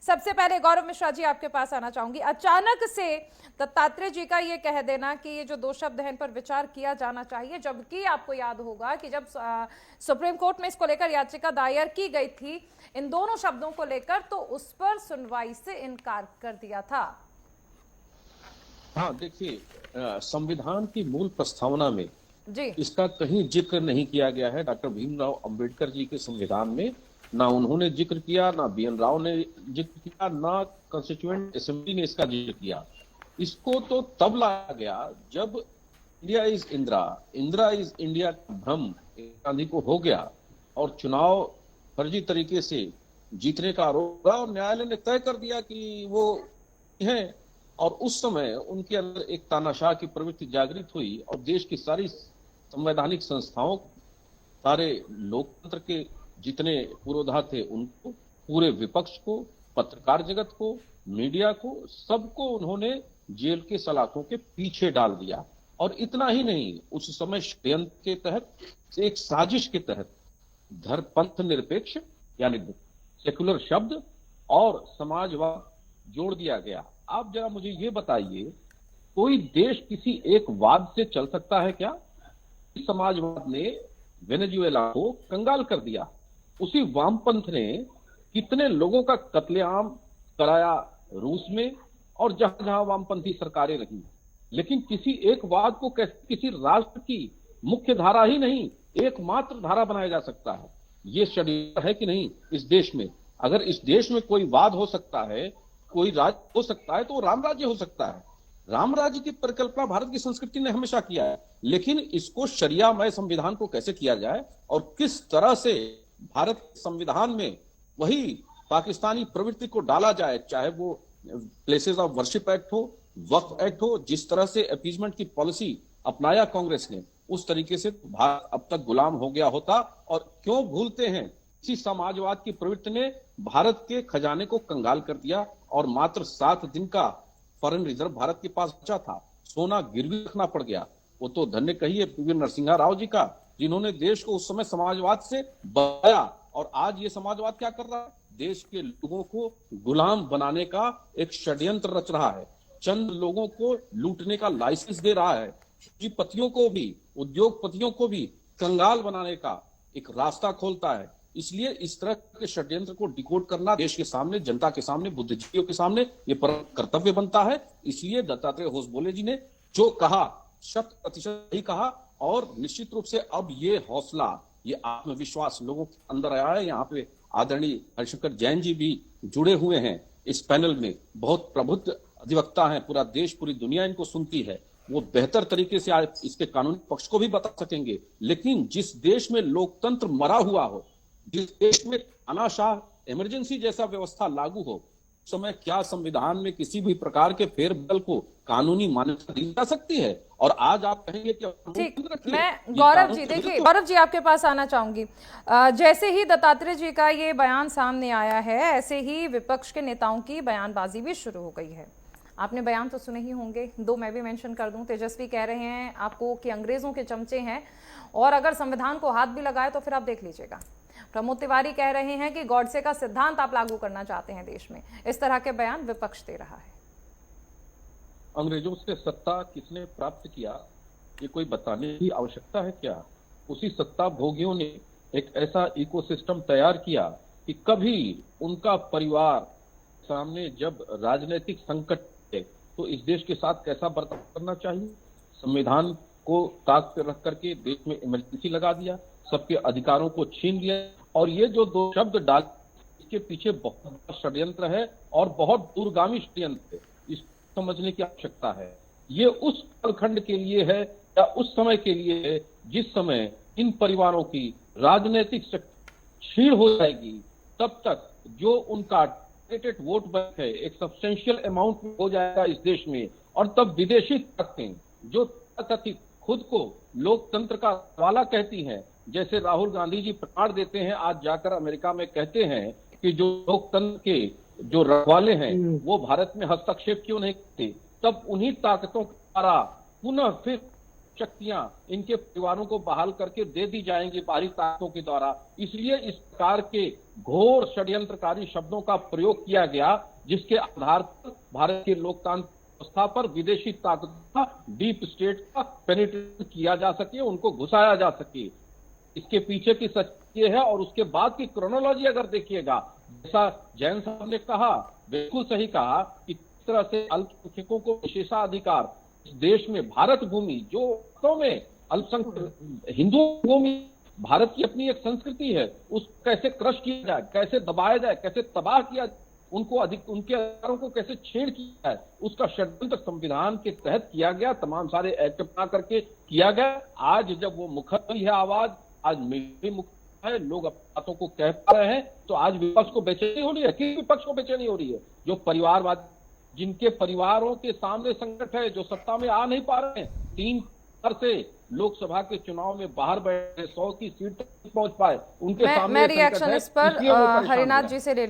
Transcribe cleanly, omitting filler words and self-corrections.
सबसे पहले गौरव मिश्रा जी आपके पास आना चाहूंगी। अचानक से दत्तात्रेय जी का ये कह देना कि ये जो दो शब्द हैं इन पर विचार किया जाना चाहिए, जबकि आपको याद होगा कि जब सुप्रीम कोर्ट में इसको लेकर याचिका दायर की गई थी इन दोनों शब्दों को लेकर, तो उस पर सुनवाई से इनकार कर दिया था। हाँ, देखिए, संविधान की मूल प्रस्तावना में जी इसका कहीं जिक्र नहीं किया गया है। डॉक्टर भीमराव अंबेडकर जी के संविधान में ना उन्होंने जिक्र किया, ना बीएन राव ने जिक्र किया, ना कॉन्स्टिट्यूएंट असेंबली ने इसका जिक्र किया। इसको तो तब लाया गया जब India is Indira, Indira is India का भ्रम गांधी को हो गया और चुनाव फर्जी तरीके से जीतने का आरोप लगा और न्यायालय ने तय कर दिया कि वो हैं। और उस समय उनके अंदर एक तानाशाह की प्रवृत्ति जागृत हुई और देश की सारी संवैधानिक संस्थाओं, सारे लोकतंत्र के जितने पुरोधा थे उनको, पूरे विपक्ष को, पत्रकार जगत को, मीडिया को, सबको उन्होंने जेल के सलाखों के पीछे डाल दिया। और इतना ही नहीं, उस समय षड्यंत्र के तहत, एक साजिश के तहत धर्मपंथ निरपेक्ष यानी सेकुलर शब्द और समाजवाद जोड़ दिया गया। आप जरा मुझे ये बताइए, कोई देश किसी एक वाद से चल सकता है क्या? समाजवाद ने वेनेजुएला को कंगाल कर दिया। उसी वामपंथ ने कितने लोगों का कत्लेआम कराया रूस में और जहां जहां वामपंथी सरकारें रही। लेकिन किसी एक वाद को कैसे किसी राष्ट्र की मुख्य धारा ही नहीं, एकमात्र धारा बनाया जा सकता है? ये षड्यंत्र है कि नहीं इस देश में? अगर इस देश में कोई वाद हो सकता है, कोई राज्य हो सकता है, तो राम राज्य हो सकता है। राम राज्य की परिकल्पना भारत की संस्कृति ने हमेशा किया है, लेकिन इसको शरियामय संविधान को कैसे किया जाए और किस तरह से भारत संविधान में वही पाकिस्तानी प्रवृत्ति को डाला जाए, चाहे वो प्लेसेस ऑफ वर्शिप एक्ट हो, वक्फ एक्ट हो, जिस तरह से अपीजमेंट की पॉलिसी अपनाया कांग्रेस ने, उस तरीके से भारत अब तक गुलाम हो गया होता। और क्यों भूलते हैं, इसी समाजवाद की प्रवृत्ति ने भारत के खजाने को कंगाल कर दिया और मात्र 7 दिन का फॉरेन रिजर्व भारत के पास बचा था। सोना गिरवी रखना पड़ गया। वो तो धन्य कहिए पीवी नरसिंहा राव जी का, जिन्होंने देश को उस समय समाजवाद से बचाया। और आज ये समाजवाद क्या कर रहा है? देश के लोगों को गुलाम बनाने का एक षड्यंत्र रच रहा है, चंद लोगों को लूटने का लाइसेंस दे रहा है, पूंजीपतियों को भी, उद्योगपतियों को भी कंगाल बनाने का एक रास्ता खोलता है। इसलिए इस तरह के षड्यंत्र को डिकोड करना देश के सामने, जनता के सामने, बुद्धिजीवियों के सामने ये कर्तव्य बनता है। इसलिए दत्तात्रेय होसबोले जी ने जो कहा 100% ही कहा। और निश्चित रूप से अब ये हौसला, ये आत्मविश्वास लोगों के अंदर आया है। यहाँ पे आदरणीय हरिशंकर जैन जी भी जुड़े हुए हैं इस पैनल में, बहुत प्रबुद्ध अधिवक्ता हैं, पूरा देश, पूरी दुनिया इनको सुनती है। वो बेहतर तरीके से आज इसके कानूनी पक्ष को भी बता सकेंगे। लेकिन जिस देश में लोकतंत्र मरा हुआ हो, जिस देश में तानाशाह इमरजेंसी जैसा व्यवस्था लागू हो, उस समय क्या संविधान में किसी भी प्रकार के फेरबदल को कानूनी मान्यता दी जा सकती है? और आज आप कहेंगे कि ठीक, मैं गौरव जी, देखिए गौरव जी आपके पास आना चाहूंगी। जैसे ही दत्तात्रेय जी का ये बयान सामने आया है, ऐसे ही विपक्ष के नेताओं की बयानबाजी भी शुरू हो गई है। आपने बयान तो सुने ही होंगे, 2 मैं भी मेंशन कर दूं। तेजस्वी कह रहे हैं आपको कि अंग्रेजों के चमचे हैं और अगर संविधान को हाथ भी लगाए तो फिर आप देख लीजिएगा। प्रमोद तिवारी कह रहे हैं कि गॉडसे का सिद्धांत आप लागू करना चाहते हैं देश में। इस तरह के बयान विपक्ष दे रहा है। अंग्रेजों से सत्ता किसने प्राप्त किया, ये कोई बताने की आवश्यकता है क्या? उसी सत्ता भोगियों ने एक ऐसा इकोसिस्टम तैयार किया कि कभी उनका परिवार सामने जब राजनीतिक संकट है तो इस देश के साथ कैसा बर्ताव करना चाहिए, संविधान को ताक पर रख करके देश में इमरजेंसी लगा दिया, सबके अधिकारों को छीन लिया। और ये जो 2 शब्द डाल, इसके पीछे बहुत बड़ा षड्यंत्र है और बहुत दूरगामी षड्यंत्र है। इसको समझने की आवश्यकता है। ये उस कालखंड के लिए है या उस समय के लिए है जिस समय इन परिवारों की राजनीतिक शक्ति क्षीण हो जाएगी, तब तक जो उनका वोट बैंक है एक सब्सटेंशियल अमाउंट में हो जाएगा इस देश में। और तब विदेशी ताकतें जो तथाकथित खुद को लोकतंत्र का वाला कहती हैं, जैसे राहुल गांधी जी प्रमाण देते हैं, आज जाकर अमेरिका में कहते हैं कि जो लोकतंत्र के जो रखवाले हैं वो भारत में हस्तक्षेप क्यों नहीं करते, तब उन्हीं ताकतों के द्वारा पुनः फिर शक्तियां इनके परिवारों को बहाल करके दे दी जाएंगी बाहरी ताकतों के द्वारा। इसलिए इस प्रकार के घोर षड्यंत्रकारी शब्दों का प्रयोग किया गया, जिसके आधार पर भारत के लोकतांत्रिक व्यवस्था पर विदेशी ताकतों का, डीप स्टेट का पेनिट्रेट किया जा सके, उनको घुसाया जा सके। इसके पीछे की सच ये है। और उसके बाद की क्रोनोलॉजी अगर देखिएगा, जैसा जैन साहब ने कहा, बिल्कुल सही कहा कि किस तरह से अल्पसंख्यकों को विशेषाधिकार इस देश में, भारत भूमि जो वास्तव में अल्पसंख्यक हिंदू भूमि, भारत की अपनी एक संस्कृति है, उसको कैसे क्रश किया जाए, कैसे दबाया जाए, कैसे तबाह किया जाए, उनको उनके अधिकारों को कैसे छेड़ किया जाए, उसका षड्यंत्र संविधान के तहत किया गया, तमाम सारे एक्ट बना करके किया गया। आज जब वो मुखर हुई है आवाज, आज मीडिया मुखर है, लोग अपनी बातों को कह पा रहे हैं, तो आज विपक्ष को बेचैनी हो रही है। किस विपक्ष को बेचैनी हो रही है? जो परिवारवाद, जिनके परिवारों के सामने संकट है, जो सत्ता में आ नहीं पा रहे हैं, 3 बार से लोकसभा के चुनाव में बाहर बैठे, 100 की सीट तक नहीं पहुंच पाए, उनके सामने मैं संकट रिएक्शन है, इस पर इसलिए वो परेशान हरिनाथ हैं। जी से ले